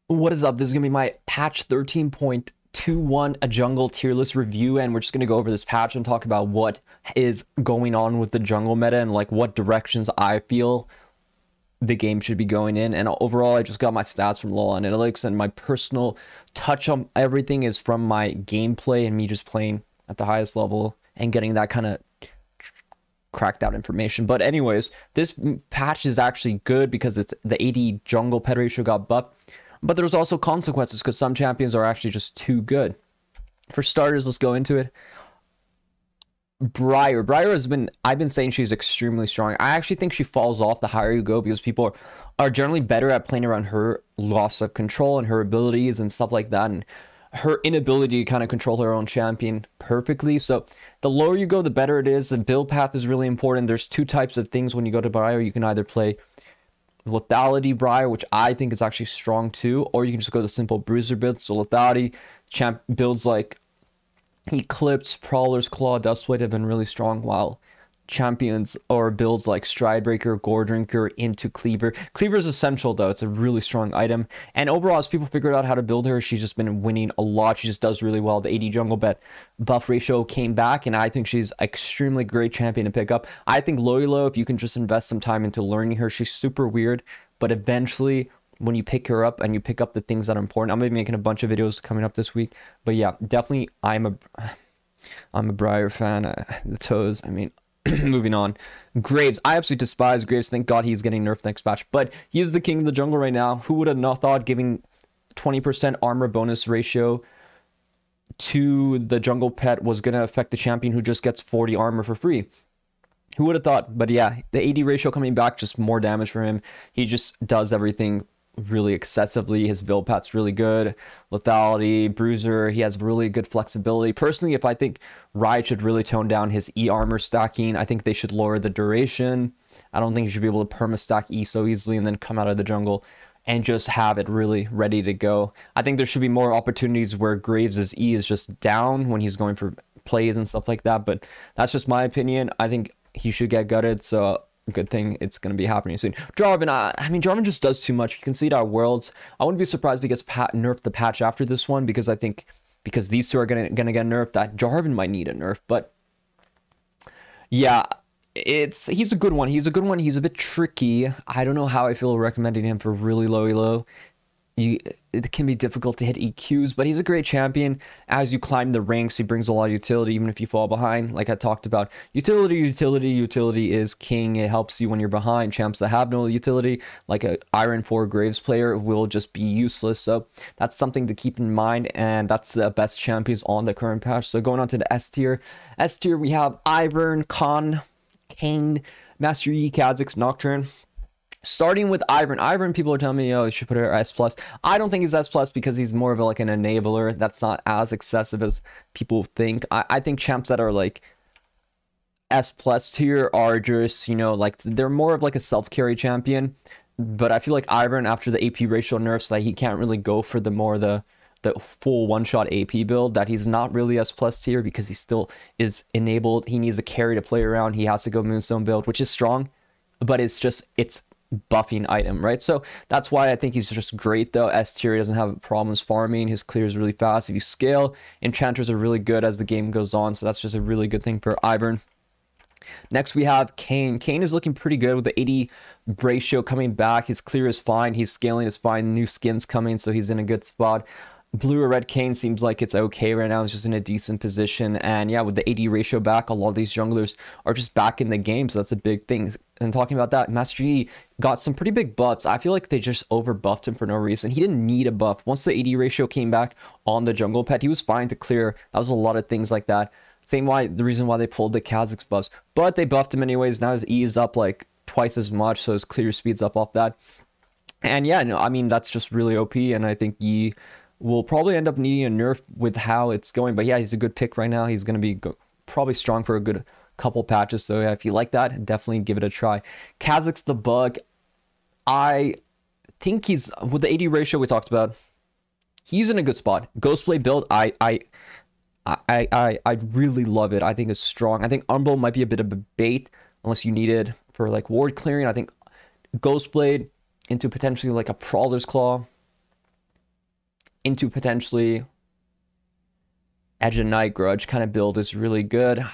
What is up? This is going to be my patch 13.21 a jungle tier list review, and we're just going to go over this patch and talk about what is going on with the jungle meta and like what directions I feel the game should be going in. And overall, I just got my stats from LoL Analytics, and my personal touch on everything is from my gameplay and me just playing at the highest level and getting that kind of cracked out information. But anyways, this patch is actually good because it's the AD jungle pet ratio got buffed. But there's also consequences because some champions are actually just too good. For starters, let's go into it. Briar has been, I've been saying she's extremely strong. I actually think she falls off the higher you go because people are generally better at playing around her loss of control and her abilities and stuff like that, and her inability to kind of control her own champion perfectly. So the lower you go, the better it is. The build path is really important. There's two types of things when you go to Briar. You can either play lethality Briar, which I think is actually strong too, or you can just go the simple bruiser build. So lethality champ builds like Eclipse, Prowler's Claw, Dustblade have been really strong, while champions or builds like Stridebreaker, Gore Drinker into Cleaver. Cleaver is essential though. It's a really strong item. And overall, as people figured out how to build her, she's just been winning a lot. She just does really well. The AD jungle bet buff ratio came back, and I think she's extremely great champion to pick up. I think Loilo, if you can just invest some time into learning her, she's super weird, but eventually when you pick her up and you pick up the things that are important, I'm gonna be making a bunch of videos coming up this week. But yeah, definitely I'm a Briar fan. The toes, I mean, moving on. Graves, I absolutely despise Graves. Thank God he's getting nerfed next patch, but he is the king of the jungle right now. Who would have not thought giving 20% armor bonus ratio to the jungle pet was going to affect the champion who just gets 40 armor for free? Who would have thought? But yeah, the AD ratio coming back, just more damage for him. He just does everything really excessively. His build path's really good. Lethality, Bruiser, he has really good flexibility. Personally, if I think Riot should really tone down his E armor stacking, I think they should lower the duration. I don't think you should be able to perma stack E so easily and then come out of the jungle and just have it really ready to go. I think there should be more opportunities where Graves' E is just down when he's going for plays and stuff like that, but that's just my opinion. I think he should get gutted, so good thing it's going to be happening soon. Jarvan, I mean, Jarvan just does too much. You can see it at Worlds. I wouldn't be surprised if he gets nerfed the patch after this one, because I think because these two are gonna get nerfed, that Jarvan might need a nerf. But yeah, he's a good one. He's a good one. He's a bit tricky. I don't know how I feel recommending him for really low. It can be difficult to hit EQs, but he's a great champion. As you climb the ranks, he brings a lot of utility, even if you fall behind. Like I talked about, utility is king. It helps you when you're behind. Champs that have no utility, like a Iron 4 Graves player, will just be useless. So that's something to keep in mind, and that's the best champions on the current patch. So going on to the S tier. S tier, we have Ivern, Khan, Kane, Master Yi, Kha'Zix, Nocturne. Starting with Ivern, people are telling me, oh, you should put her S+. I don't think he's S+, because he's more of like an enabler. That's not as excessive as people think. I think champs that are like S+ tier are just, you know, like they're more of like a self-carry champion. But I feel like Ivern, after the AP ratio nerfs, like he can't really go for the full one-shot AP build, that he's not really S+ tier because he still is enabled. He needs a carry to play around. He has to go Moonstone build, which is strong, but it's buffing item, right? So that's why I think he's just great though. S tier, he doesn't have problems farming. His clear is really fast. If you scale, enchanters are really good as the game goes on, so that's just a really good thing for Ivern. Next we have Kane. Kane is looking pretty good with the 80 ratio coming back. His clear is fine. His scaling is fine. New skins coming, so he's in a good spot. Blue or red Kane seems like it's okay right now. It's just in a decent position. And yeah, with the 80 ratio back, a lot of these junglers are just back in the game. So that's a big thing. And talking about that, Master Yi got some pretty big buffs. I feel like they just over buffed him for no reason. He didn't need a buff. Once the 80 ratio came back on the jungle pet, he was fine to clear. That was a lot of things like that. The reason why they pulled the Kha'Zix buffs. But they buffed him anyways. Now his E is up like twice as much. So his clear speeds up off that. And yeah, no, I mean, that's just really OP. And I think Yi will probably end up needing a nerf with how it's going. But yeah, he's a good pick right now. He's going to be probably strong for a good couple patches. So yeah, if you like that, definitely give it a try. Kha'Zix the Bug. I think he's, with the 80 ratio we talked about, he's in a good spot. Ghostblade build, I really love it. I think it's strong. I think Umbral might be a bit of a bait unless you need it for like ward clearing. I think Ghostblade into potentially like a Prowler's Claw into potentially Edge and Night Grudge kind of build is really good.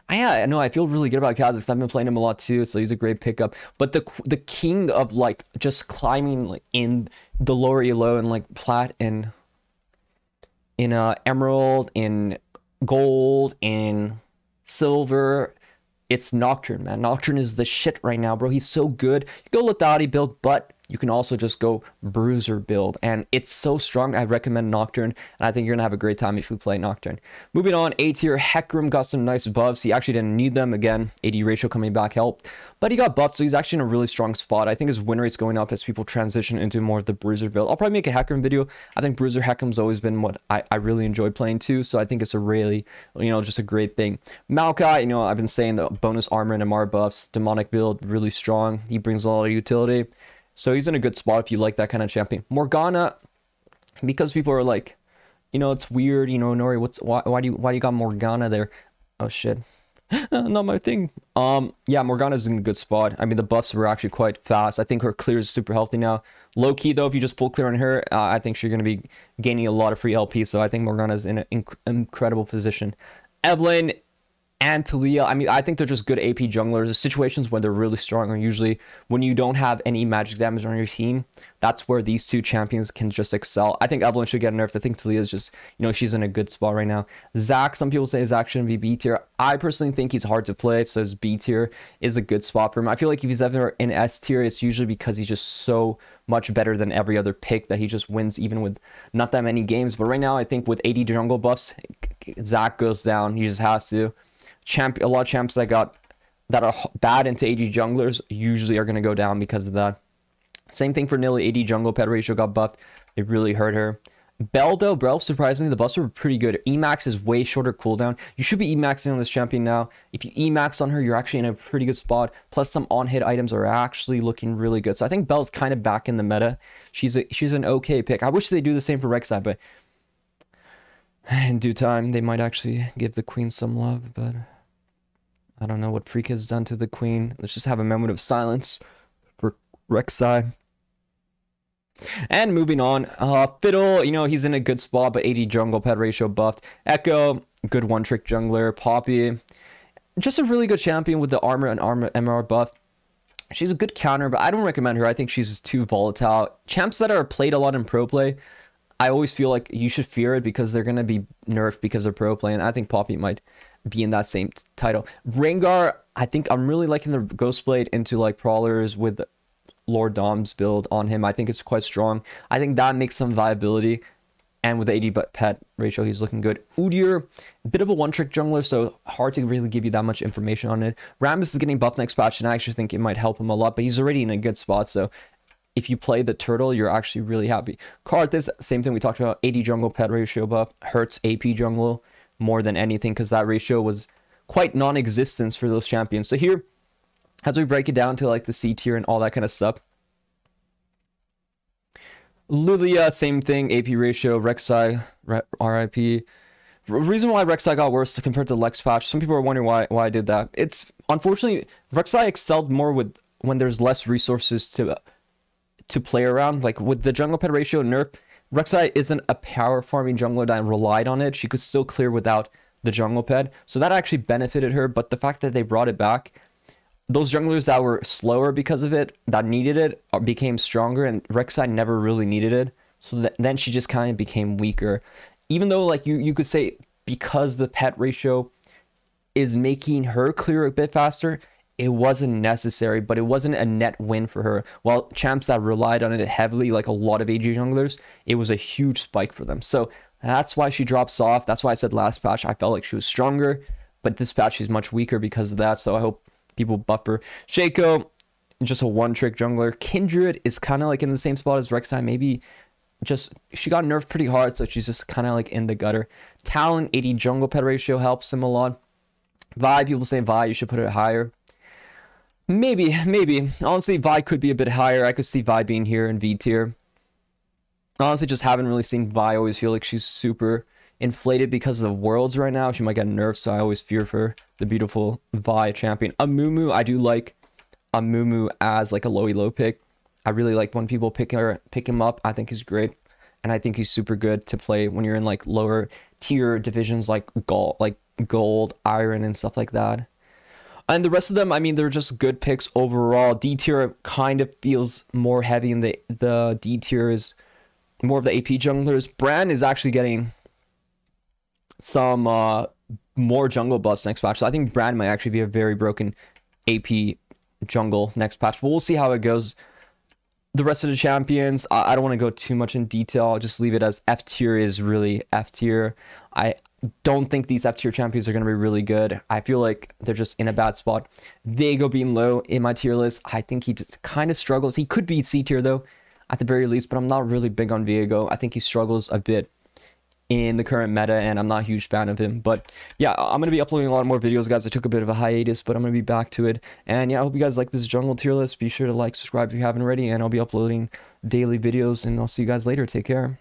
I know I feel really good about Kazakhstan. I've been playing him a lot too, so he's a great pickup. But the king of like just climbing like in the lower elo and like plat and in emerald, in gold, in silver, it's Nocturne, man. Nocturne is the shit right now, bro. He's so good. You go Lethality build, but you can also just go Bruiser build, and it's so strong. I recommend Nocturne, and I think you're gonna have a great time if you play Nocturne. Moving on, A tier, Hecarim got some nice buffs. He actually didn't need them. Again, AD ratio coming back helped, but he got buffs, so he's actually in a really strong spot. I think his win rate's going up as people transition into more of the Bruiser build. I'll probably make a Hecarim video. I think Bruiser Hecarim's always been what I really enjoyed playing too, so I think it's a really, just a great thing. Maokai, I've been saying the bonus armor and MR buffs, demonic build, really strong. He brings a lot of utility. So he's in a good spot if you like that kind of champion. Morgana, because people are like, it's weird, Inori, why do you got Morgana there? Oh shit. Not my thing. Yeah, Morgana's in a good spot. I mean, the buffs were actually quite fast. I think her clear is super healthy now. Low key though, if you just full clear on her, I think she's going to be gaining a lot of free LP. So I think Morgana's in an incredible position. Evelyn and Talia, I mean, I think they're just good AP junglers. The situations when they're really strong are usually when you don't have any magic damage on your team. That's where these two champions can just excel. I think Evelyn should get nerfed. I think Talia is just, she's in a good spot right now. Zac, some people say Zac shouldn't be B tier. I personally think he's hard to play, so his B tier is a good spot for him. I feel like if he's ever in S tier, it's usually because he's just so much better than every other pick that he just wins even with not that many games. But right now, I think with 80 jungle buffs, Zac goes down. He just has to. A lot of champs that are bad into AD junglers usually are going to go down because of that. Same thing for Nilly. AD jungle pet ratio got buffed. It really hurt her. Belle though, bro, surprisingly the buffs were pretty good. Emax is way shorter cooldown. You should be Emaxing on this champion now. If you Emax on her, you're actually in a pretty good spot. Plus some on-hit items are actually looking really good. So I think Belle's kind of back in the meta. She's an okay pick. I wish they do the same for Rek'sai, but in due time they might actually give the queen some love, but I don't know what Freak has done to the queen. Let's just have a moment of silence for Rek'sai. And moving on, Fiddle, he's in a good spot, but 80 jungle pet ratio buffed. Echo, good one-trick jungler. Poppy, just a really good champion with the armor and MR buff. She's a good counter, but I don't recommend her. I think she's too volatile. Champs that are played a lot in pro play, I always feel like you should fear it because they're going to be nerfed because of pro play, and I think Poppy might be in that same title. Rengar, I think I'm really liking the Ghostblade into like Prowlers with Lord Dom's build on him. I think it's quite strong. I think that makes some viability, and with the 80 pet ratio, he's looking good. Udyr, a bit of a one-trick jungler, so hard to really give you that much information on it. Rammus is getting buffed next patch, and I actually think it might help him a lot, but he's already in a good spot, so if you play the turtle, you're actually really happy. Karthus, same thing we talked about, 80 jungle pet ratio buff, hurts AP jungle more than anything because that ratio was quite non-existent for those champions. So here, as we break it down to like the C tier and all that kind of stuff, Lilia, same thing, AP ratio, Rek'sai, RIP. Reason why Rek'sai got worse compared to Lex patch, some people are wondering why I did that. It's unfortunately Rek'sai excelled more with when there's less resources to play around. Like with the jungle pet ratio nerf, Rek'sai isn't a power farming jungler that relied on it. She could still clear without the jungle pet, so that actually benefited her. But the fact that they brought it back, those junglers that were slower because of it, that needed it, became stronger, and Rek'Sai never really needed it. So then she just kind of became weaker. Even though like you could say because the pet ratio is making her clear a bit faster, it wasn't necessary, but it wasn't a net win for her. While champs that relied on it heavily, like a lot of AG junglers, it was a huge spike for them. So that's why she drops off. That's why I said last patch I felt like she was stronger, but this patch she's much weaker because of that. So I hope people buff her. Shaco, just a one-trick jungler. Kindred is kind of like in the same spot as Rek'Sai. Maybe just she got nerfed pretty hard, so she's just kind of like in the gutter. Talon, 80 jungle pet ratio helps him a lot. Vi, people say Vi, you should put it higher. Maybe. Honestly, Vi could be a bit higher. I could see Vi being here in V tier. Honestly, just haven't really seen Vi. I always feel like she's super inflated because of the worlds right now. She might get nerfed, so I always fear for the beautiful Vi champion. Amumu, I do like Amumu as like a low elo pick. I really like when people pick him up. I think he's great. and I think he's super good to play when you're in like lower tier divisions like gold, iron, and stuff like that. And the rest of them, I mean, they're just good picks overall. D tier kind of feels more heavy, and the D tier is more of the AP junglers. Bran is actually getting some more jungle buffs next patch, so I think Bran might actually be a very broken AP jungle next patch, but we'll see how it goes. The rest of the champions, I don't want to go too much in detail. I'll just leave it as F tier is really F tier. I don't think these F tier champions are going to be really good. I feel like they're just in a bad spot. Viego being low in my tier list, I think he just kind of struggles. He could be C tier though, at the very least, but I'm not really big on Viego. I think he struggles a bit in the current meta, and I'm not a huge fan of him. But yeah, I'm going to be uploading a lot more videos, guys. I took a bit of a hiatus, but I'm going to be back to it. And yeah, I hope you guys like this jungle tier list. Be sure to like, subscribe if you haven't already, and I'll be uploading daily videos, and I'll see you guys later. Take care.